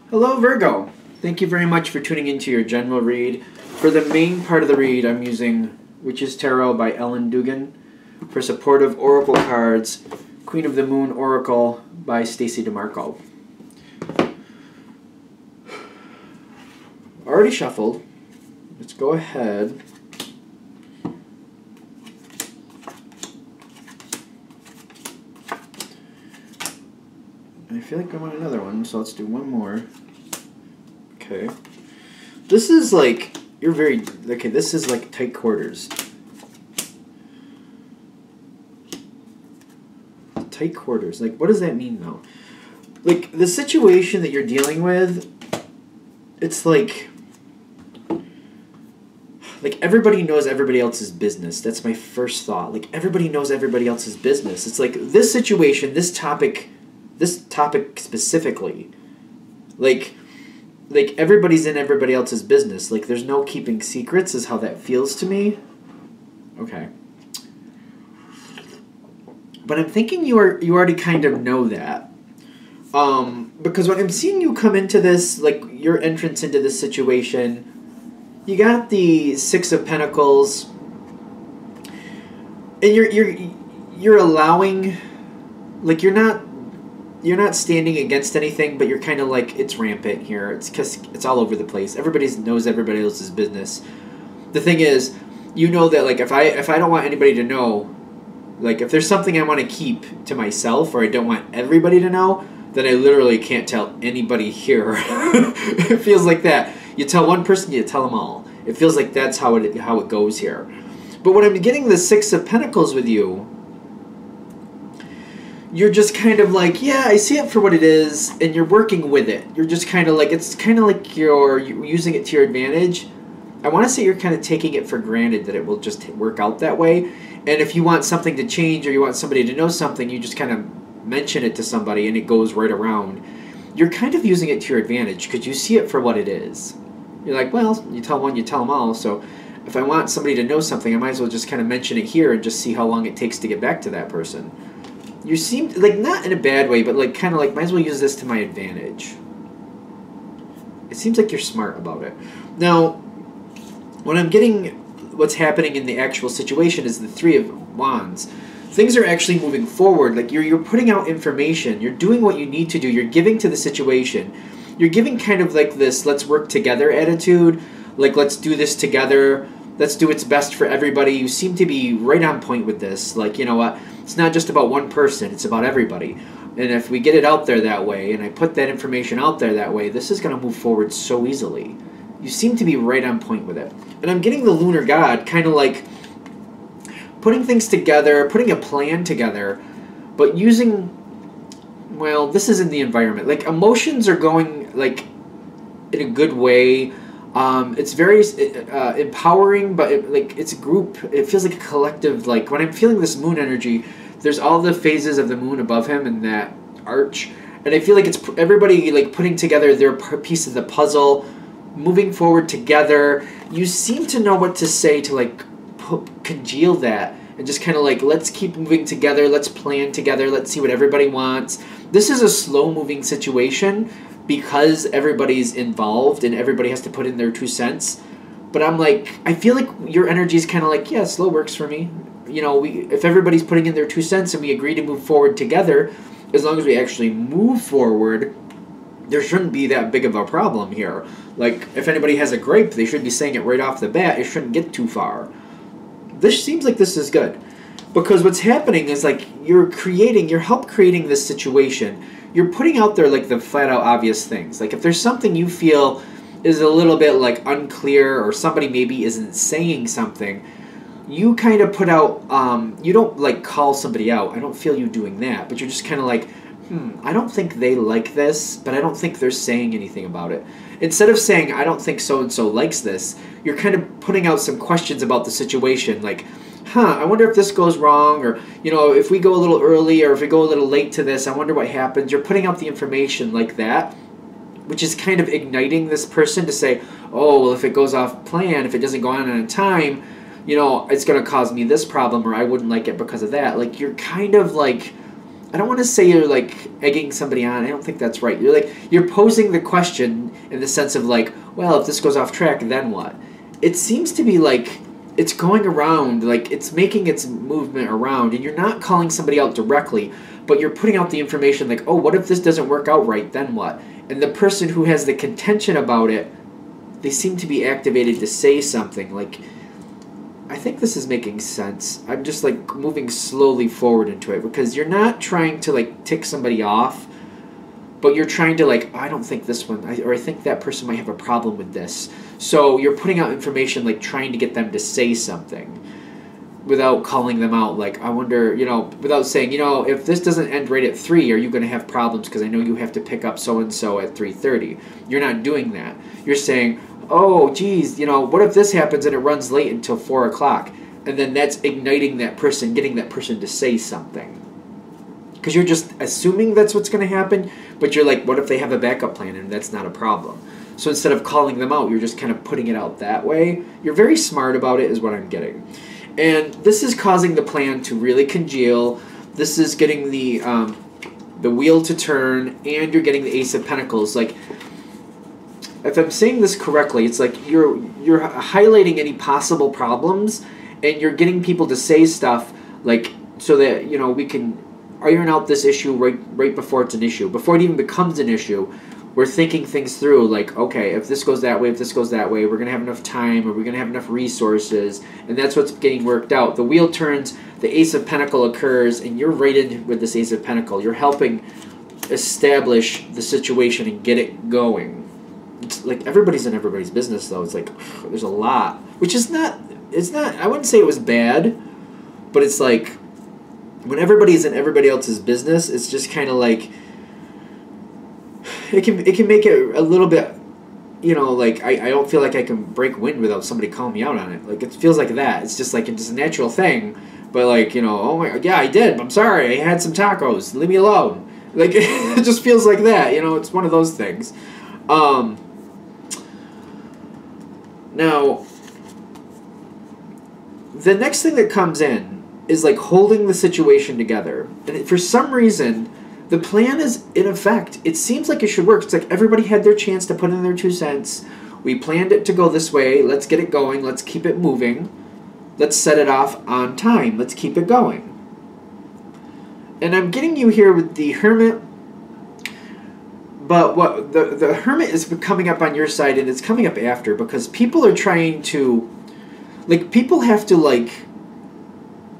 Hello, Virgo. Thank you very much for tuning into your general read. For the main part of the read, I'm using Witch's Tarot by Ellen Dugan. For supportive oracle cards, Queen of the Moon Oracle by Stacey DeMarco. Already shuffled. Let's go ahead. I feel like I want another one, so let's do one more. Okay. This is like, this is like tight quarters. Tight quarters. Like, what does that mean, though? Like, the situation that you're dealing with, it's like everybody knows everybody else's business. That's my first thought. Like, everybody knows everybody else's business. It's like, this situation, this topic specifically, like everybody's in everybody else's business. Like, there's no keeping secrets is how that feels to me. Okay. But I'm thinking you already kind of know that. Because when I'm seeing you come into this, like, your entrance into this situation, you got the Six of Pentacles, and you're allowing, like, you're not standing against anything, but you're kind of like, it's rampant here. It's because it's all over the place. Everybody knows everybody else's business. The thing is, you know that, like, if I don't want anybody to know, like, if there's something I want to keep to myself, or I don't want everybody to know, then I literally can't tell anybody here. It feels like that. You tell one person, you tell them all. It feels like that's how it goes here. But when I'm getting the Six of Pentacles with you, you're just kind of like, yeah, I see it for what it is, and you're working with it. You're just kind of like, it's kind of like you're using it to your advantage. I want to say you're kind of taking it for granted that it will just work out that way. And if you want something to change, or you want somebody to know something, you just kind of mention it to somebody and it goes right around. You're kind of using it to your advantage because you see it for what it is. You're like, well, you tell one, you tell them all. So if I want somebody to know something, I might as well just kind of mention it here and just see how long it takes to get back to that person. You seem, like, not in a bad way, but like kind of like, might as well use this to my advantage. It seems like you're smart about it. Now, when I'm getting what's happening in the actual situation is the Three of Wands. Things are actually moving forward. Like, you're putting out information. You're doing what you need to do. You're giving to the situation. You're giving kind of like this let's work together attitude. Like, let's do this together. Let's do what's best for everybody. You seem to be right on point with this. Like, you know what? It's not just about one person. It's about everybody. And if we get it out there that way, and I put that information out there that way, this is going to move forward so easily. You seem to be right on point with it. And I'm getting the Lunar God kind of like putting things together, putting a plan together, but using, well, this is in the environment. Like, emotions are going, like, in a good way. It's very empowering, but it's a group. It feels like a collective. Like, when I'm feeling this moon energy, there's all the phases of the moon above him in that arch, and I feel like it's everybody, like, putting together their piece of the puzzle, moving forward together. You seem to know what to say to, like, congeal that and just kind of like, let's keep moving together. Let's plan together. Let's see what everybody wants. This is a slow-moving situation, because everybody's involved and everybody has to put in their 2 cents. But I'm like, I feel like your energy is kind of like, yeah, slow works for me. You know, if everybody's putting in their 2 cents and we agree to move forward together, as long as we actually move forward, there shouldn't be that big of a problem here. Like, if anybody has a gripe, they should be saying it right off the bat. It shouldn't get too far. This seems like this is good. Because what's happening is, like, you're help creating this situation. You're putting out there, like, the flat-out obvious things. Like, if there's something you feel is a little bit, like, unclear, or somebody maybe isn't saying something, you kind of put out, you don't, like, call somebody out. I don't feel you doing that. But you're just kind of like, I don't think they like this, but I don't think they're saying anything about it. Instead of saying, I don't think so-and-so likes this, you're kind of putting out some questions about the situation, like, I wonder if this goes wrong, or, you know, if we go a little early, or if we go a little late to this, I wonder what happens. You're putting out the information like that, which is kind of igniting this person to say, oh, well, if it goes off plan, if it doesn't go on time, you know, it's going to cause me this problem, or I wouldn't like it because of that. Like, you're kind of like I don't want to say you're like egging somebody on. I don't think that's right. You're posing the question in the sense of like, well, if this goes off track, then what? It seems to be like it's going around, like it's making its movement around, and you're not calling somebody out directly, but you're putting out the information like, oh, what if this doesn't work out right, then what? And the person who has the contention about it, they seem to be activated to say something. Like, I think this is making sense. I'm just like moving slowly forward into it because you're not trying to like tick somebody off, but you're trying to like, oh, I don't think this one, or I think that person might have a problem with this. So you're putting out information like trying to get them to say something without calling them out. Like, I wonder, without saying, if this doesn't end right at 3, are you going to have problems? Because I know you have to pick up so-and-so at 3:30. You're not doing that. You're saying, oh, geez, what if this happens and it runs late until 4 o'clock? And then that's igniting that person, getting that person to say something. Because you're just assuming that's what's going to happen, but you're like, what if they have a backup plan and that's not a problem? So instead of calling them out, you're just kind of putting it out that way. You're very smart about it is what I'm getting. And this is causing the plan to really congeal. This is getting the wheel to turn, and you're getting the Ace of Pentacles. Like, if I'm saying this correctly, it's like you're highlighting any possible problems, and you're getting people to say stuff like so that we can iron out this issue right before it's an issue, before it even becomes an issue. We're thinking things through, like, okay, if this goes that way, if this goes that way, we're going to have enough time, or we're going to have enough resources, and that's what's getting worked out. The wheel turns, the Ace of Pentacle occurs, and you're right in with this Ace of Pentacle. You're helping establish the situation and get it going. It's like everybody's in everybody's business, though. It's like, there's a lot, which is not, I wouldn't say it was bad, but it's like, when everybody's in everybody else's business, it's just kind of like, it can make it a little bit, like I don't feel like I can break wind without somebody calling me out on it. Like, it feels like that. It's just like it's a natural thing. But like, oh my, yeah, I did. I'm sorry. I had some tacos. Leave me alone. Like, it just feels like that. It's one of those things. Now, the next thing that comes in is like holding the situation together. And for some reason, the plan is in effect. It seems like it should work. It's like everybody had their chance to put in their 2 cents. We planned it to go this way. Let's get it going. Let's keep it moving. Let's set it off on time. Let's keep it going. And I'm getting you here with the Hermit. But what the Hermit is coming up on your side, and it's coming up after, because people are trying to, like, people have to, like,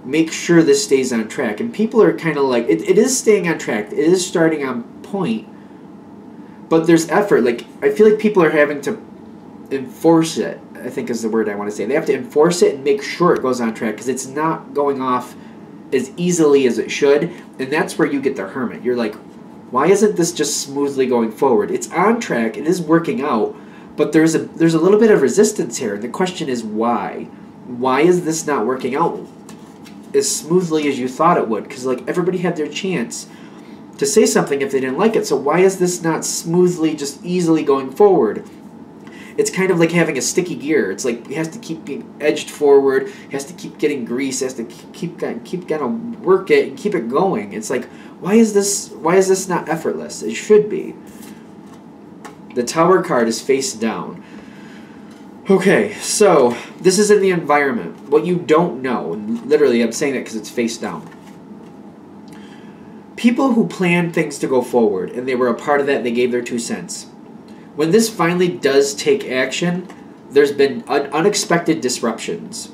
make sure this stays on track. And people are kind of like, it is staying on track. It is starting on point. But there's effort. Like, I feel like people are having to enforce it, I think is the word I want to say. They have to enforce it and make sure it goes on track, because it's not going off as easily as it should. And that's where you get the Hermit. You're like, why isn't this just smoothly going forward? It's on track. It is working out. But there's a little bit of resistance here. And the question is why? Why is this not working out as smoothly as you thought it would? Because like everybody had their chance to say something if they didn't like it. So why is this not smoothly, just easily going forward? It's kind of like having a sticky gear. It's like it has to keep being edged forward. It has to keep getting grease. It has to keep gonna work it and keep it going. It's like, why is this not effortless? It should be. The Tower card is face down. Okay, so this is in the environment. What you don't know, and literally I'm saying that because it's face down. People who planned things to go forward, and they were a part of that, and they gave their 2 cents. When this finally does take action, there's been unexpected disruptions.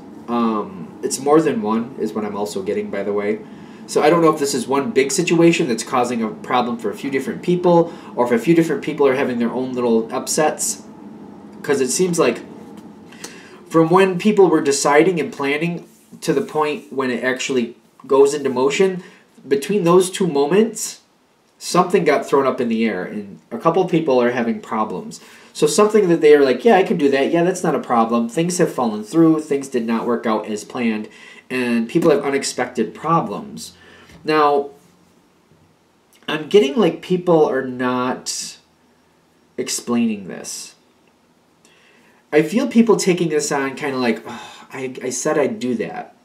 It's more than one, is what I'm also getting, by the way. So I don't know if this is one big situation that's causing a problem for a few different people, or if a few different people are having their own little upsets. Because it seems like from when people were deciding and planning to the point when it actually goes into motion, between those 2 moments, something got thrown up in the air, and a couple people are having problems. So something that they are like, yeah, I can do that. Yeah, that's not a problem. Things have fallen through. Things did not work out as planned, and people have unexpected problems. Now, I'm getting like people are not explaining this. I feel people taking this on kind of like, oh, I said I'd do that.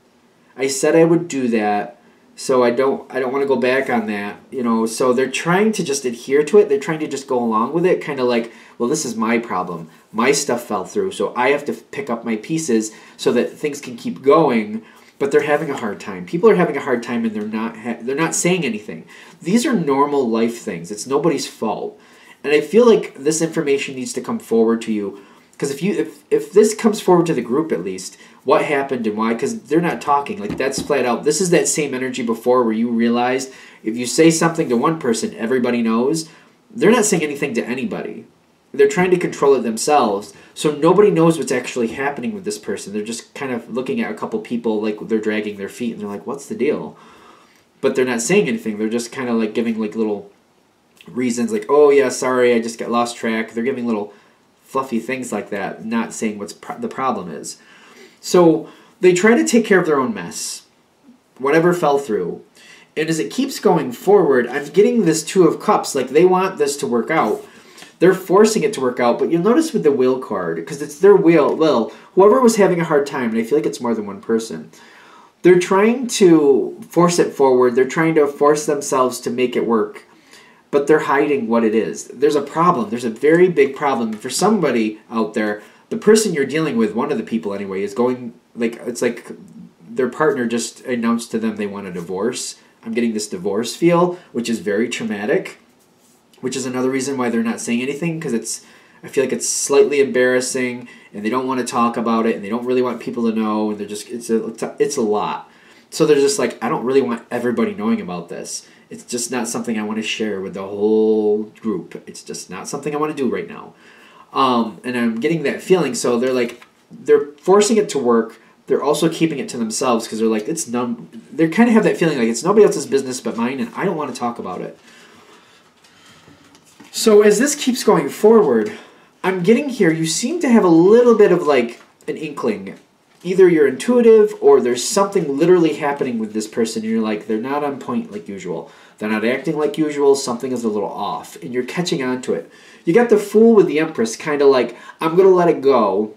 I said I would do that. So I don't want to go back on that, you know. So they're trying to just adhere to it. They're trying to just go along with it, kind of like, well, this is my problem. My stuff fell through, so I have to pick up my pieces so that things can keep going. But they're having a hard time. People are having a hard time, and they're not saying anything. These are normal life things. It's nobody's fault. And I feel like this information needs to come forward to you, because if this comes forward to the group at least, what happened and why, because they're not talking. Like, that's flat out. This is that same energy before where you realized if you say something to one person, everybody knows. They're not saying anything to anybody. They're trying to control it themselves, so nobody knows what's actually happening with this person. They're just kind of looking at a couple people like they're dragging their feet, and they're like, what's the deal? But they're not saying anything. They're just kind of like giving like little reasons, like, oh yeah, sorry, I just got lost track. They're giving little fluffy things like that, not saying what's the problem is. So they try to take care of their own mess, whatever fell through. And as it keeps going forward, I'm getting this Two of Cups, like they want this to work out. They're forcing it to work out, but you'll notice with the Will card, because it's their will, whoever was having a hard time, and I feel like it's more than one person, they're trying to force it forward. They're trying to force themselves to make it work, but they're hiding what it is. There's a problem. There's a very big problem. For somebody out there, the person you're dealing with, one of the people anyway, is going, like, it's like their partner just announced to them they want a divorce. I'm getting this divorce feel, which is very traumatic, which is another reason why they're not saying anything, because I feel like it's slightly embarrassing, and they don't want to talk about it, and they don't really want people to know, and they're just, it's a lot. So they're just like, I don't really want everybody knowing about this. It's just not something I want to share with the whole group. It's just not something I want to do right now. And I'm getting that feeling, so they're forcing it to work. They're also keeping it to themselves, because they're like, they kind of have that feeling like it's nobody else's business but mine, and I don't want to talk about it. So as this keeps going forward, I'm getting here, you seem to have a little bit of like an inkling. Either you're intuitive or there's something literally happening with this person and you're like, they're not on point like usual. They're not acting like usual. Something is a little off, and you're catching on to it. You got the Fool with the Empress, kind of like, I'm going to let it go.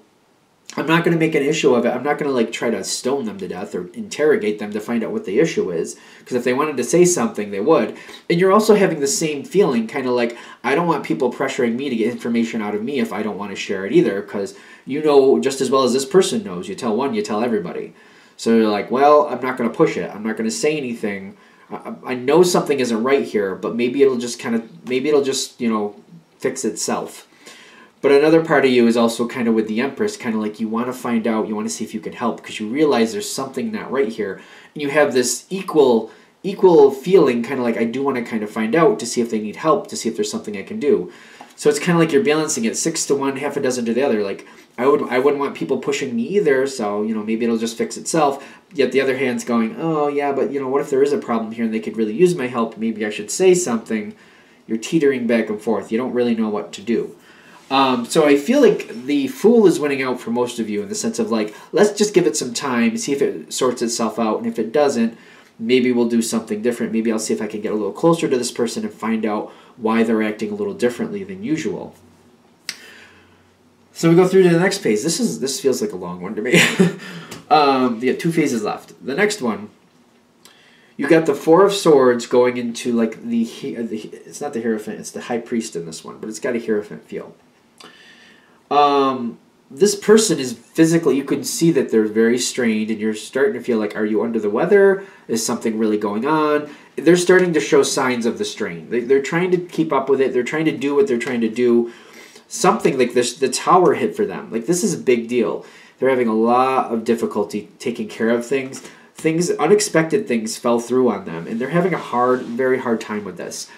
I'm not going to make an issue of it. I'm not going to like try to stone them to death or interrogate them to find out what the issue is. Because if they wanted to say something, they would. And you're also having the same feeling, kind of like, I don't want people pressuring me to get information out of me if I don't want to share it either. Because you know just as well as this person knows. You tell one, you tell everybody. So you're like, well, I'm not going to push it. I'm not going to say anything. I know something isn't right here, but maybe it'll just you know, fix itself. But another part of you is also kind of with the Empress, kind of like you want to find out, you want to see if you can help, because you realize there's something not right here. And you have this equal feeling, kind of like, I do want to kind of find out to see if they need help, to see if there's something I can do. So it's kind of like you're balancing it 6 to 1, half a dozen to the other. Like, I wouldn't want people pushing me either, so, you know, maybe it'll just fix itself. Yet the other hand's going, oh, yeah, but, you know, what if there is a problem here and they could really use my help? Maybe I should say something. You're teetering back and forth. You don't really know what to do. So I feel like the Fool is winning out for most of you in the sense of like, let's just give it some time, see if it sorts itself out, and if it doesn't, maybe we'll do something different. Maybe I'll see if I can get a little closer to this person and find out why they're acting a little differently than usual. So we go through to the next page. This feels like a long one to me. We got 2 phases left. The next one, you got the Four of Swords going into like it's not the Hierophant, it's the High Priest in this one, but it's got a Hierophant feel. This person is physically, you can see that they're very strained, and you're starting to feel like, are you under the weather? Is something really going on? They're starting to show signs of the strain. They're trying to keep up with it. They're trying to do what they're trying to do. Something like this, the Tower hit for them. Like, this is a big deal. They're having a lot of difficulty taking care of things. Unexpected things fell through on them, and they're having a very hard time with this.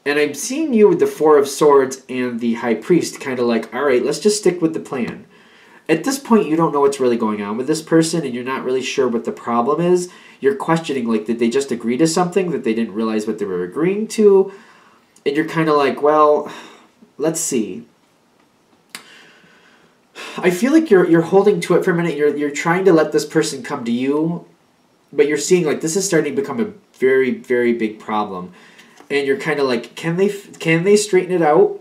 And I'm seeing you with the Four of Swords and the High Priest kind of like, all right, let's just stick with the plan. At this point, you don't know what's really going on with this person, and you're not really sure what the problem is. You're questioning, like, did they just agree to something that they didn't realize what they were agreeing to? And you're kind of like, well, let's see. I feel like you're holding to it for a minute. You're trying to let this person come to you, but you're seeing, like, this is starting to become a very, very big problem. And you're kind of like, can they straighten it out?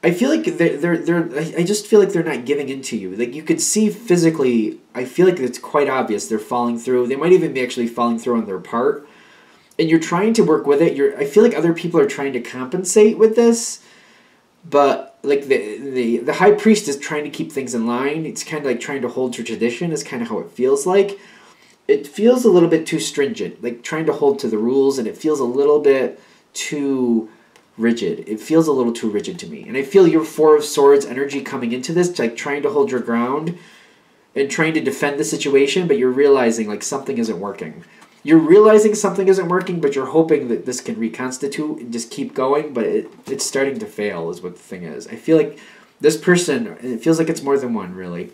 I feel like I just feel like they're not giving in to you. Like, you could see physically, I feel like it's quite obvious they're falling through. They might even be actually falling through on their part. And you're trying to work with it. I feel like other people are trying to compensate with this, but like the high priest is trying to keep things in line. It's kind of like trying to hold to tradition is kind of how it feels like. It feels a little bit too stringent, like trying to hold to the rules, and it feels a little bit too rigid. It feels a little too rigid to me. And I feel your Four of Swords energy coming into this, like trying to hold your ground and trying to defend the situation, but you're realizing like something isn't working. You're realizing something isn't working, but you're hoping that this can reconstitute and just keep going, but it's starting to fail is what the thing is. I feel like this person, it feels like it's more than one, really.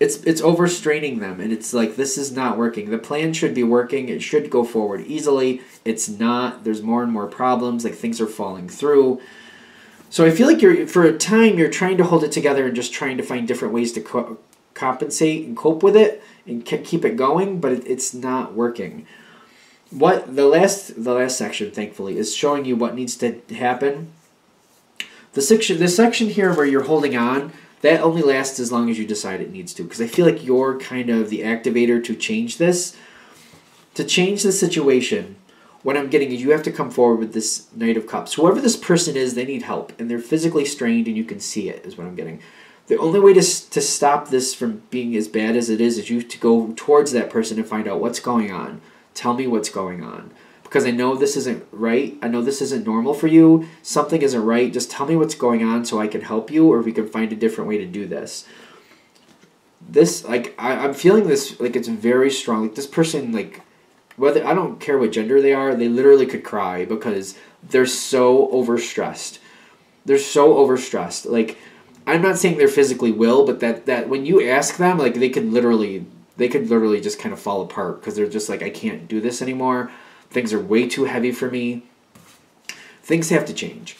It's overstraining them, and it's like, this is not working. The plan should be working. It should go forward easily. It's not. There's more and more problems. Like, things are falling through. So I feel like for a time, you're trying to hold it together and just trying to find different ways to compensate and cope with it and keep it going, but it's not working. What the last section, thankfully, is showing you what needs to happen. The section here where you're holding on, that only lasts as long as you decide it needs to, because I feel like you're kind of the activator to change this. To change the situation, what I'm getting is you have to come forward with this Knight of Cups. Whoever this person is, they need help, and they're physically strained, and you can see it, is what I'm getting. The only way to stop this from being as bad as it is you to go towards that person and find out what's going on. Tell me what's going on. Because I know this isn't right. I know this isn't normal for you. Something isn't right. Just tell me what's going on so I can help you, or we can find a different way to do this. This, like, I'm feeling this, like, it's very strong. Like, this person, like, whether, I don't care what gender they are, they literally could cry because they're so overstressed. They're so overstressed. Like, I'm not saying they're physically will, but that when you ask them, like, they could literally just kind of fall apart because they're just like, I can't do this anymore. Things are way too heavy for me. Things have to change.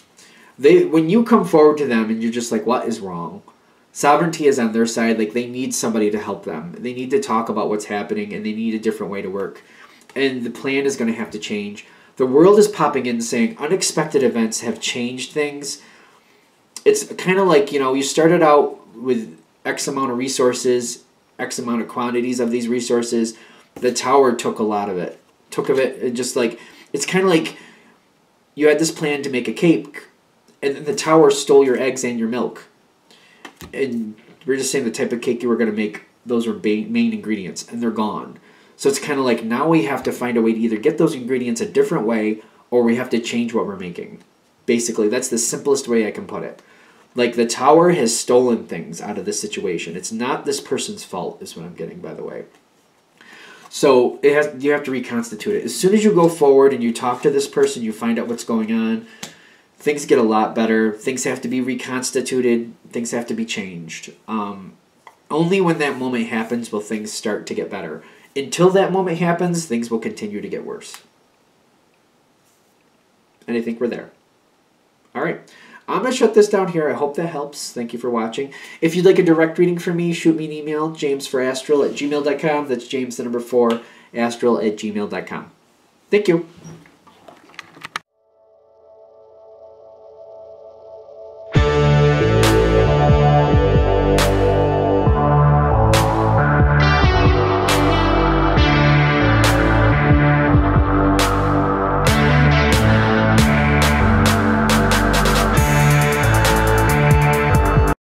When you come forward to them and you're just like, what is wrong? Sovereignty is on their side. Like, they need somebody to help them. They need to talk about what's happening, and they need a different way to work. And the plan is going to have to change. The world is popping in saying unexpected events have changed things. It's kind of like, you started out with X amount of resources, X amount of quantities of these resources. The tower took a lot of it. And just like, it's kind of like you had this plan to make a cake, and then the tower stole your eggs and your milk. And we're just saying the type of cake you were going to make, those were main ingredients, and they're gone. So it's kind of like, now we have to find a way to either get those ingredients a different way, or we have to change what we're making. Basically, that's the simplest way I can put it. Like, the tower has stolen things out of this situation. It's not this person's fault, is what I'm getting, by the way. So you have to reconstitute it. As soon as you go forward and you talk to this person, you find out what's going on, things get a lot better. Things have to be reconstituted. Things have to be changed. Only when that moment happens will things start to get better. Until that moment happens, things will continue to get worse. And I think we're there. All right. I'm going to shut this down here. I hope that helps. Thank you for watching. If you'd like a direct reading from me, shoot me an email, jamesforastral@gmail.com. That's James, the number 4, astral@gmail.com. Thank you.